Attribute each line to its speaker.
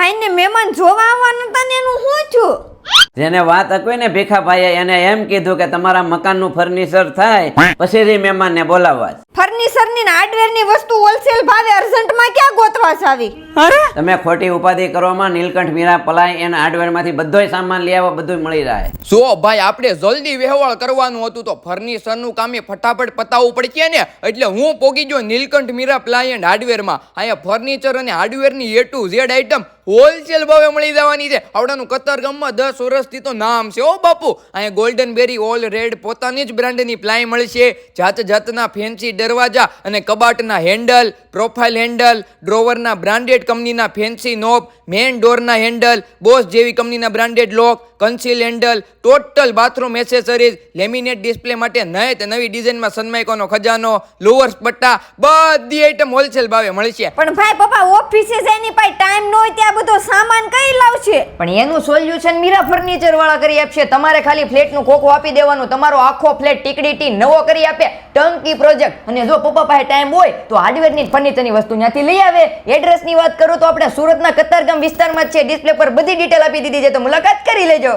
Speaker 1: ભાઈને મહેમાન જોવા આવવાના હતા ને એનું શું થયું?
Speaker 2: જેને વાત હકવી ને ભીખાભાઈએ એને એમ કીધું કે તમારા મકાનનું ફર્નિચર થાય પછી જ મહેમાનને બોલાવવા.
Speaker 1: ફર્નિચર ની હાર્ડવેર ની વસ્તુ હોલસેલ ભાવે અર્જન્ટમાં ક્યાં ગોતવા ચાવી?
Speaker 2: તમે ખોટી ઉપાધિ કરવામાં નીલકંઠ મીરા પલાય એના હાર્ડવેર માંથી બધોય સામાન લઈ આવો, બધું મળી રહે.
Speaker 3: જો ભાઈ આપણે જલ્દી વહેવાળ કરવાનું હતું તો ફર્નિચર નું કામ ફટાફટ પતાવવું પડશે ને, એટલે હું પોગી ગયો Nilkanth Meera ply and hardware માં. અહીંયા ફર્નિચર અને હાર્ડવેર ની A to Z item wholesale ભાવે મળી જવાની છે. આવડાનું કતારગામમાં 10 વર્ષથી તો નામ છે ઓ બાપુ. અહીંયા ગોલ્ડન બેરી ઓલ રેડ પોતાની જ બ્રાન્ડની પ્લાય મળશે. જાત જાતના ફેન્સી દરવાજા અને કબાટના હેન્ડલ, પ્રોફાઇલ હેન્ડલ, ડ્રોવરના બ્રાન્ડેડ કંપનીના ફેન્સી નોબ, મેન ડોરના હેન્ડલ, બોસ જેવી કંપનીના branded lock, conceal handle, total bathroom accessories, laminate display માટે નવી ડિઝાઇનમાં સનમાઇકોનો ખજાનો, લોઅર્સ પટ્ટા, બધી આઈટમ હોલસેલ ભાવે મળશે.
Speaker 1: પણ ભાઈ પપ્પા ઓફિસે જઈને પાઈ ટાઈમ ન હોય ત્યાં બધો સામાન કઈ લાવશે?
Speaker 4: પણ એનું સોલ્યુશન મીરા ફર્નિચર વાળા કરી આપશે. તમારે ખાલી ફ્લેટનું ખોખું આપી દેવાનું, તમારો આખો ફ્લેટ ટીકડીટી નવો કરી આપે. ટંકી પ્રોજેક્ટ. અને જો પપ્પા પાસે ટાઈમ હોય તો હાર્ડવેરની ફર્નિચરની વસ્તુ ત્યાંથી લઈ આવે. એડ્રેસની વાત કરું તો આપણે સુરતના કતારગામ વિસ્તારમાં જ છે. ડિસ્પ્લે પર બધી ડિટેલ આપી દીધી છે, તો મુલાકાત કરી લેજો.